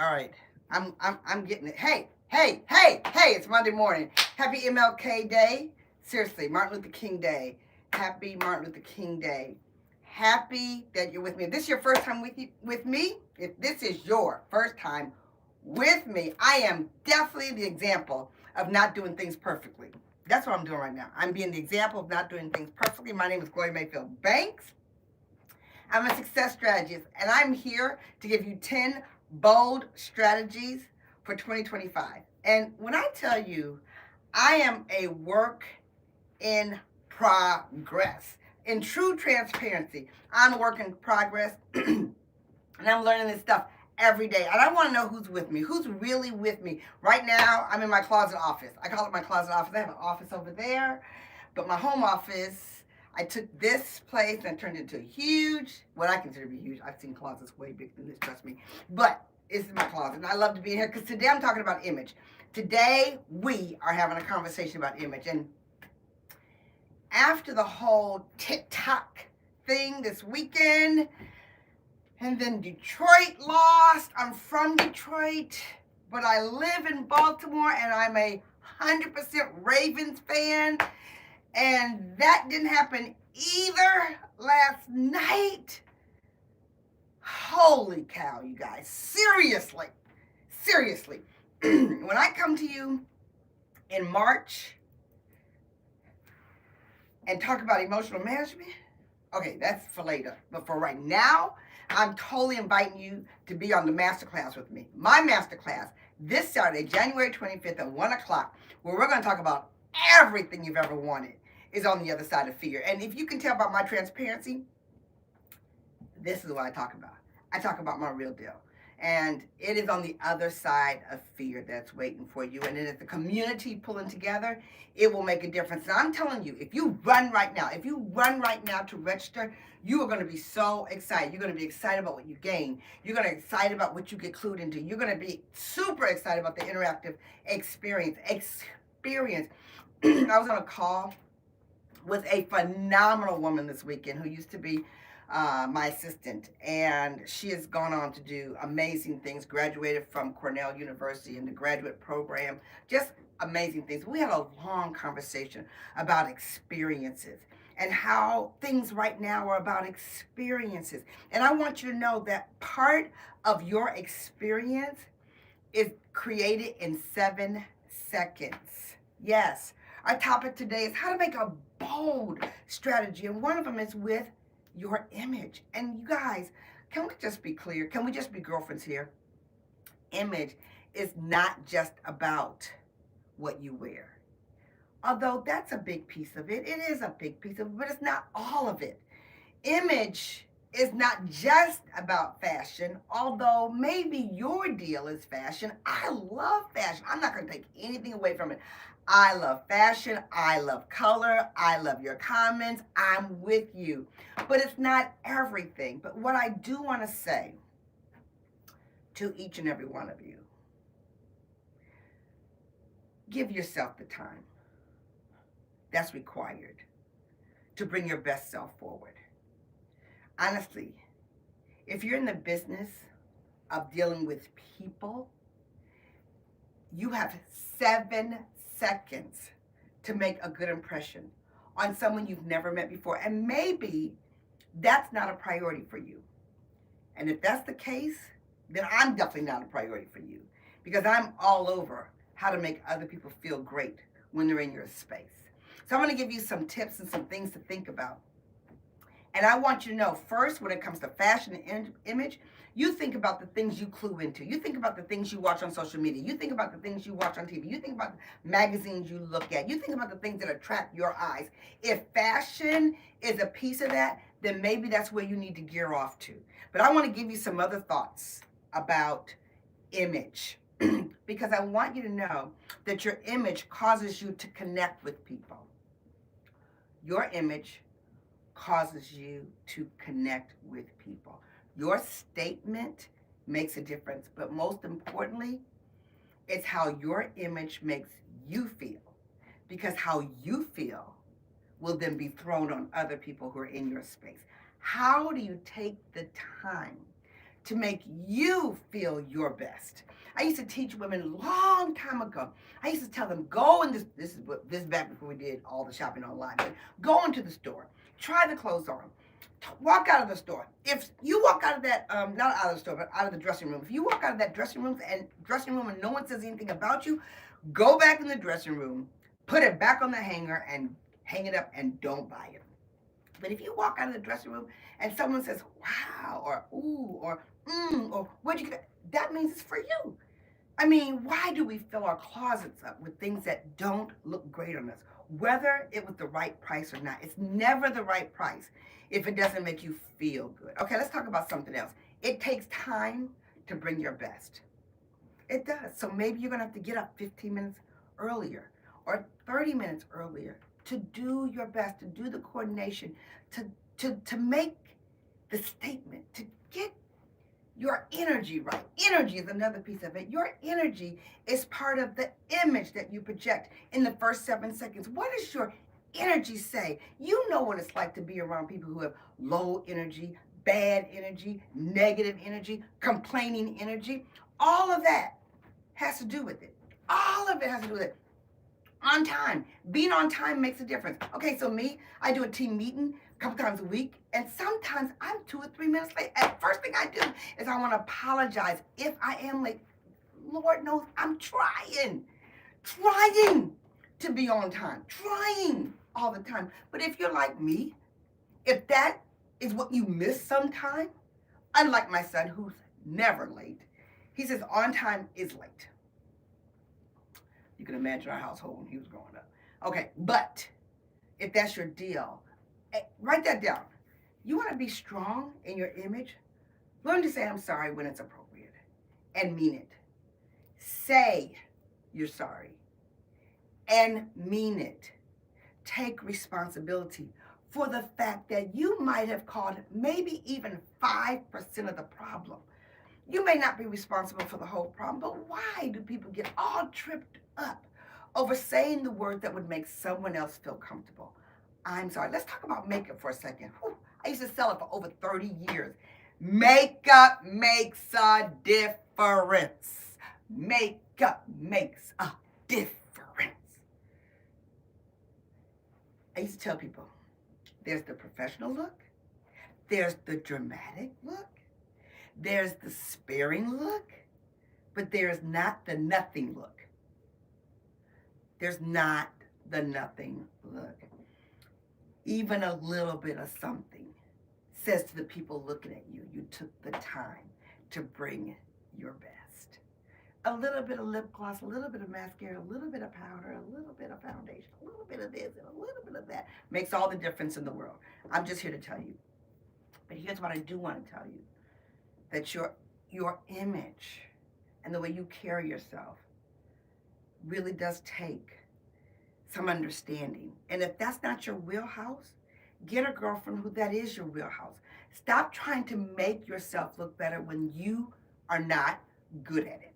All right. I'm getting it. Hey, it's Monday morning. Happy MLK Day. Seriously, Martin Luther King Day. Happy Martin Luther King Day. Happy that you're with me. If this is your first time with me, if this is your first time with me, I am definitely the example of not doing things perfectly. That's what I'm doing right now. I'm being the example of not doing things perfectly. My name is Gloria Mayfield Banks. I'm a success strategist, and I'm here to give you 10 bold strategies for 2025. And when I tell you, I am a work in progress. In true transparency, I'm a work in progress, and I'm learning this stuff every day. And I want to know who's with me, who's really with me. Right now, I'm in my closet office. I call it my closet office. I have an office over there, but my home office, I took this place and I turned it into a huge, what I consider to be huge. I've seen closets way bigger than this, trust me. But this is my closet, and I love to be in here because today I'm talking about image. Today, we are having a conversation about image. And after the whole TikTok thing this weekend, and then Detroit lost. I'm from Detroit, but I live in Baltimore, and I'm a 100% Ravens fan. And that didn't happen either last night. Holy cow, you guys. Seriously. When I come to you in March and talk about emotional management, okay, that's for later. But for right now, I'm totally inviting you to be on the Masterclass with me. My Masterclass this Saturday, January 25th at 1 o'clock, where we're going to talk about everything you've ever wanted is on the other side of fear. And if you can tell by my transparency, this is what I talk about. I talk about my real deal. And it is on the other side of fear that's waiting for you. And then if the community pulling together, it will make a difference. And I'm telling you, if you run right now to register, you are going to be so excited. You're going to be excited about what you gain. You're going to be excited about what you get clued into. You're going to be super excited about the interactive experience. I was on a call with a phenomenal woman this weekend who used to be my assistant, and she has gone on to do amazing things, graduated from Cornell University in the graduate program, just amazing things. We had a long conversation about experiences and how things right now are about experiences. And I want you to know that part of your experience is created in 7 seconds. Yes. Our topic today is how to make a bold strategy, and one of them is with your image. And you guys, can we just be clear? Can we just be girlfriends here? Image is not just about what you wear. Although that's a big piece of it. It is a big piece of it, but it's not all of it. Image is not just about fashion, although maybe your deal is fashion. I love fashion. I'm not going to take anything away from it. I love fashion. I love color. I love your comments. I'm with you. But it's not everything. But what I do want to say to each and every one of you, give yourself the time that's required to bring your best self forward. Honestly, if you're in the business of dealing with people, you have 7 seconds to make a good impression on someone you've never met before. And maybe that's not a priority for you. And if that's the case, then I'm definitely not a priority for you, because I'm all over how to make other people feel great when they're in your space. So I'm going to give you some tips and some things to think about. And I want you to know, first, when it comes to fashion and image, you think about the things you clue into. You think about the things you watch on social media. You think about the things you watch on TV. You think about the magazines you look at. You think about the things that attract your eyes. If fashion is a piece of that, then maybe that's where you need to gear off to. But I want to give you some other thoughts about image, because I want you to know that your image causes you to connect with people. Your image causes you to connect with people. Your statement makes a difference, but most importantly, it's how your image makes you feel, because how you feel will then be thrown on other people who are in your space. How do you take the time to make you feel your best. I used to teach women a long time ago. I used to tell them, go in this is back before we did all the shopping online, but go into the store, try the clothes on, walk out of the store. If you walk out of that, not out of the store, but out of the dressing room, if you walk out of that dressing room and no one says anything about you, go back in the dressing room, put it back on the hanger and hang it up and don't buy it. But if you walk out of the dressing room and someone says, wow, or ooh, or where'd you get that? That means it's for you. I mean, why do we fill our closets up with things that don't look great on us? Whether it was the right price or not, it's never the right price if it doesn't make you feel good. Okay, let's talk about something else. It takes time to bring your best. It does. So maybe you're going to have to get up 15 minutes earlier or 30 minutes earlier to do your best, to do the coordination, to make the statement, to get your energy right. Energy is another piece of it. Your energy is part of the image that you project in the first 7 seconds. What does your energy say? You know what it's like to be around people who have low energy, bad energy, negative energy, complaining energy. All of that has to do with it. All of it has to do with it. On time. Being on time makes a difference. Okay, so me, I do a team meeting a couple times a week, and sometimes I'm 2 or 3 minutes late. And first thing I do is I want to apologize if I am late. Lord knows I'm trying to be on time, trying all the time. But if you're like me, if that is what you miss sometime, unlike my son who's never late, he says on time is late. You can imagine our household when he was growing up. Okay, but if that's your deal, write that down. You want to be strong in your image? Learn to say I'm sorry when it's appropriate and mean it. Say you're sorry and mean it. Take responsibility for the fact that you might have caused maybe even 5% of the problem. You may not be responsible for the whole problem, but why do people get all tripped up over saying the word that would make someone else feel comfortable? I'm sorry. Let's talk about makeup for a second. Whew. I used to sell it for over 30 years. Makeup makes a difference. Makeup makes a difference. I used to tell people, there's the professional look, there's the dramatic look, there's the sparing look, but there's not the nothing look. There's not the nothing look. Even a little bit of something says to the people looking at you, you took the time to bring your best. A little bit of lip gloss, a little bit of mascara, a little bit of powder, a little bit of foundation, a little bit of this and a little bit of that makes all the difference in the world. I'm just here to tell you. But here's what I do want to tell you. That your image and the way you carry yourself really does take some understanding. And if that's not your wheelhouse, get a girlfriend who that is your wheelhouse. Stop trying to make yourself look better when you are not good at it.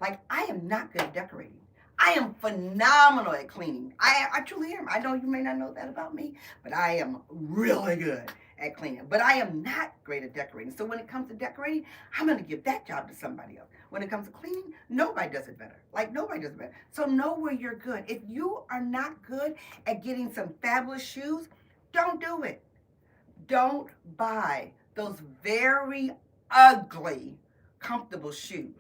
Like, I am not good at decorating. I am phenomenal at cleaning. I truly am. I know you may not know that about me, but I am really good at cleaning. But I am not great at decorating. So when it comes to decorating, I'm going to give that job to somebody else. When it comes to cleaning, nobody does it better. Like, nobody does it better. So know where you're good. If you are not good at getting some fabulous shoes, don't do it. Don't buy those very ugly, comfortable shoes.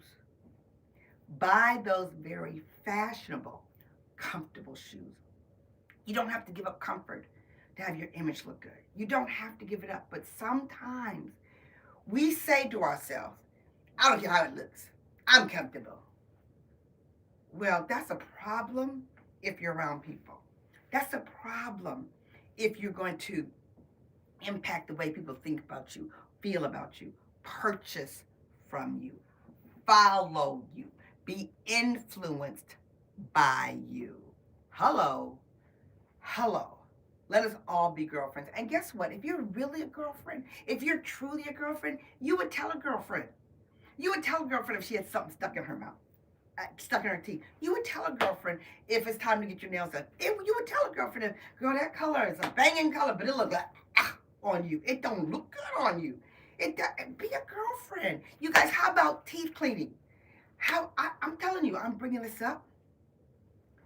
Buy those very fashionable, comfortable shoes. You don't have to give up comfort to have your image look good. You don't have to give it up. But sometimes we say to ourselves, I don't care how it looks. I'm comfortable. Well, that's a problem if you're around people. That's a problem if you're going to impact the way people think about you, feel about you, purchase from you, follow you, be influenced by you. Hello. Let us all be girlfriends. And guess what? If you're really a girlfriend, if you're truly a girlfriend, you would tell a girlfriend. You would tell a girlfriend if she had something stuck in her mouth, stuck in her teeth. You would tell a girlfriend if it's time to get your nails done. You would tell a girlfriend, girl, that color is a banging color, but it looks like on you. It don't look good on you. Be a girlfriend. You guys, how about teeth cleaning? I'm telling you, I'm bringing this up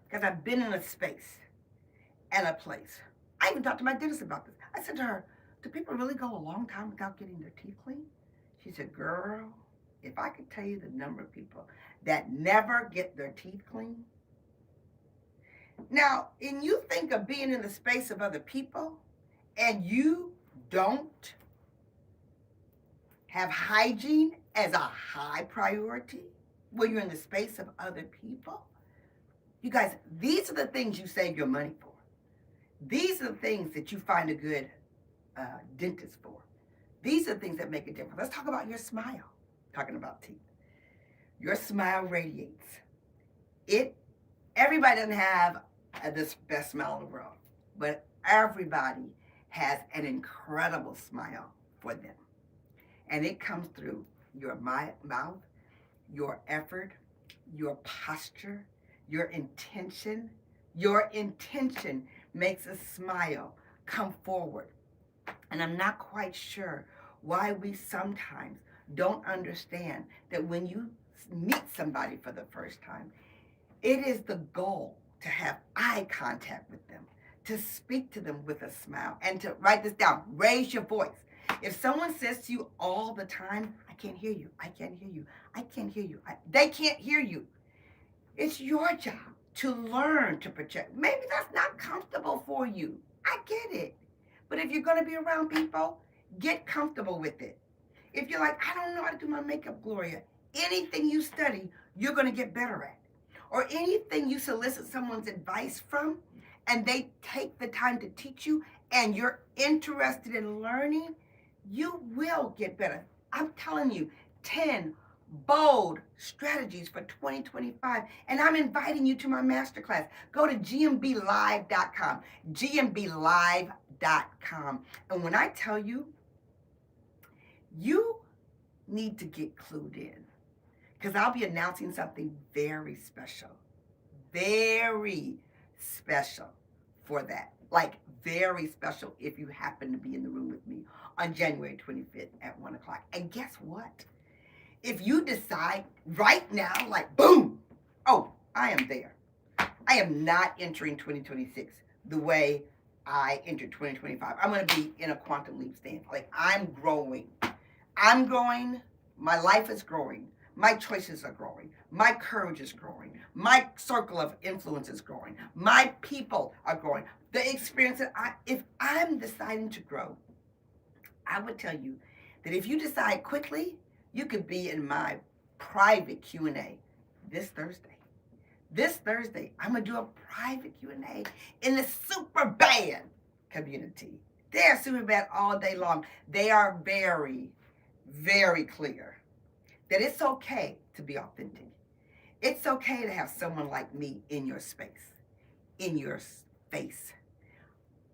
because I've been in a space and a place. I even talked to my dentist about this. I said to her, do people really go a long time without getting their teeth cleaned? She said, girl, if I could tell you the number of people that never get their teeth cleaned. Now, and you think of being in the space of other people and you don't have hygiene as a high priority when you're in the space of other people? You guys, these are the things you save your money for. These are the things that you find a good dentist for. These are the things that make a difference. Let's talk about your smile. Talking about teeth. Your smile radiates. Everybody doesn't have this best smile in the world, but everybody has an incredible smile for them. And it comes through your mouth, your effort, your posture, your intention. Your intention makes a smile come forward. And I'm not quite sure why we sometimes don't understand that when you meet somebody for the first time, it is the goal to have eye contact with them, to speak to them with a smile, and to write this down. Raise your voice. If someone says to you all the time, I can't hear you, I can't hear you, I can't hear you, they can't hear you. It's your job to learn to project. Maybe that's not comfortable for you. I get it. But if you're going to be around people, get comfortable with it. If you're like, I don't know how to do my makeup, Gloria, anything you study, you're going to get better at. Or anything you solicit someone's advice from, and they take the time to teach you, and you're interested in learning, you will get better. I'm telling you, 10 bold strategies for 2025. And I'm inviting you to my masterclass. Go to gmblive.com, gmblive.com. And when I tell you, you need to get clued in, because I'll be announcing something very special for that. Like very special if you happen to be in the room with me on January 25th at 1 o'clock. And guess what? If you decide right now, like boom, oh, I am there. I am not entering 2026 the way I entered 2025. I'm going to be in a quantum leap stance. Like I'm growing. My life is growing. My choices are growing. My courage is growing. My circle of influence is growing. My people are growing. The experience that if I'm deciding to grow, I would tell you that if you decide quickly, you could be in my private Q&A this Thursday. This Thursday, I'm going to do a private Q&A in the super bad community. They're super bad all day long. They are very, very clear that it's okay to be authentic. It's okay to have someone like me in your space, in your face,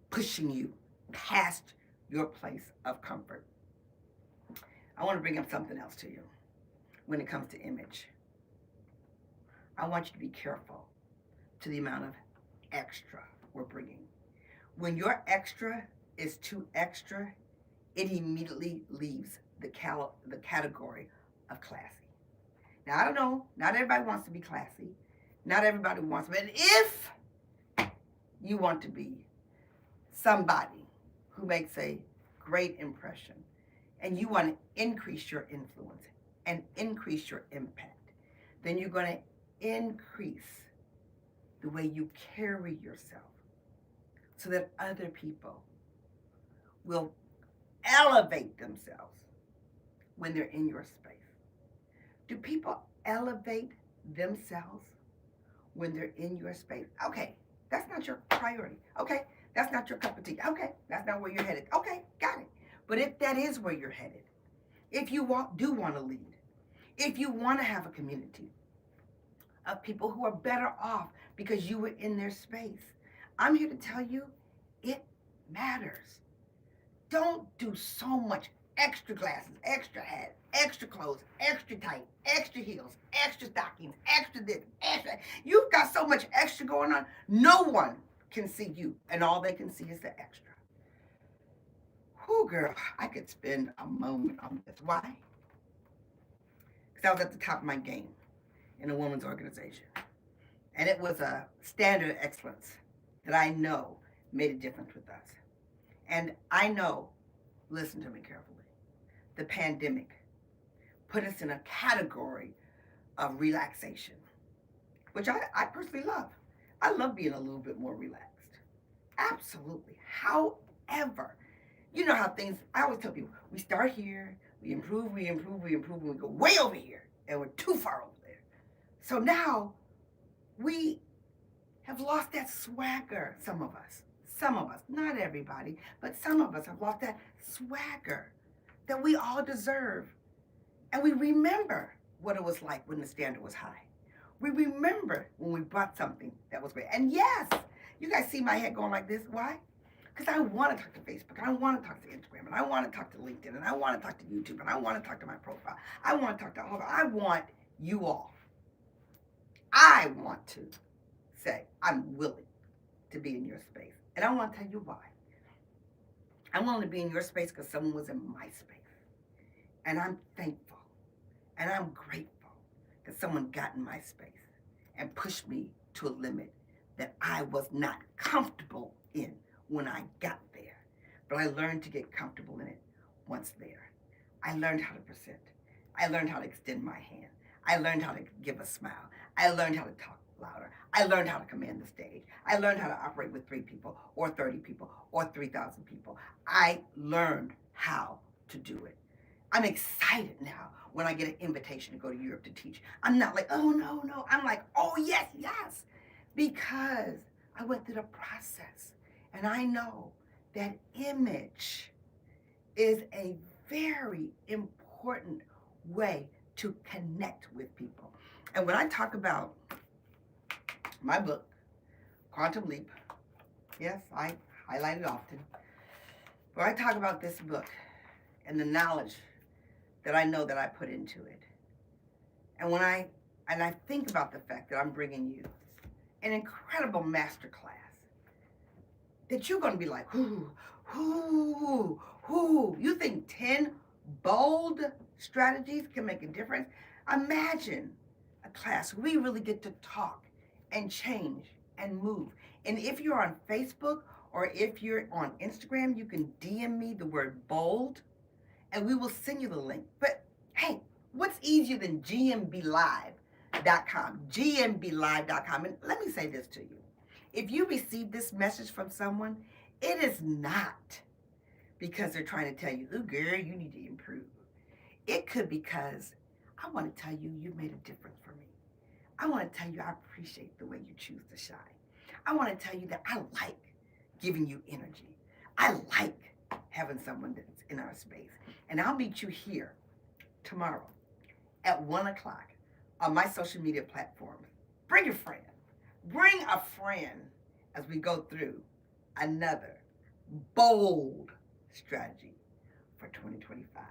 pushing you past your place of comfort. I want to bring up something else to you when it comes to image. I want you to be careful to the amount of extra we're bringing. When your extra is too extra, it immediately leaves the category of classy. Now, I don't know, not everybody wants to be classy. Not everybody wants, but if you want to be somebody who makes a great impression and you want to increase your influence and increase your impact, then you're going to increase the way you carry yourself so that other people will elevate themselves when they're in your space. Do people elevate themselves when they're in your space? Okay, that's not your priority. Okay, that's not your cup of tea. Okay, that's not where you're headed. Okay, got it. But if that is where you're headed, if you do want to lead, if you want to have a community of people who are better off because you were in their space, I'm here to tell you it matters. Don't do so much extra glasses, extra hat, extra clothes, extra tight, extra heels, extra stockings, extra this, extra. You've got so much extra going on. No one can see you, and all they can see is the extra. Oh, girl, I could spend a moment on this. Why? Because I was at the top of my game in a women's organization. And it was a standard of excellence that I know made a difference with us. And I know, listen to me carefully, the pandemic put us in a category of relaxation, which I personally love. I love being a little bit more relaxed. Absolutely. However, you know how things, I always tell people, we start here, we improve, and we go way over here, and we're too far over there. So now we have lost that swagger, some of us, not everybody, but some of us have lost that swagger that we all deserve. And we remember what it was like when the standard was high. We remember when we brought something that was great. And yes, you guys see my head going like this. Why? Because I want to talk to Facebook, and I want to talk to Instagram, and I want to talk to LinkedIn, and I want to talk to YouTube, and I want to talk to my profile. I want to talk to all of it. I want you all. I want to say I'm willing to be in your space. And I want to tell you why. I'm willing to be in your space because someone was in my space. And I'm thankful. And I'm grateful that someone got in my space and pushed me to a limit that I was not comfortable in when I got there. But I learned to get comfortable in it once there. I learned how to present. I learned how to extend my hand. I learned how to give a smile. I learned how to talk louder. I learned how to command the stage. I learned how to operate with 3 people or 30 people or 3,000 people. I learned how to do it. I'm excited now when I get an invitation to go to Europe to teach. I'm not like, oh, no. I'm like, oh, yes. Because I went through the process. And I know that image is a very important way to connect with people. And when I talk about my book, Quantum Leap, yes, I highlight it often. But I talk about this book and the knowledge that I know that I put into it. And when I think about the fact that I'm bringing you an incredible masterclass, that you're going to be like, whoo. You think 10 bold strategies can make a difference? Imagine a class where we really get to talk and change and move. And if you're on Facebook or if you're on Instagram, you can DM me the word bold and we will send you the link. But hey, what's easier than gmblive.com? gmblive.com. And let me say this to you. If you receive this message from someone, it is not because they're trying to tell you, oh, girl, you need to improve. It could because I want to tell you you made a difference for me. I want to tell you I appreciate the way you choose to shine. I want to tell you that I like giving you energy. I like having someone that's in our space. And I'll meet you here tomorrow at 1 o'clock on my social media platforms. Bring a friend. Bring a friend as we go through another bold strategy for 2025.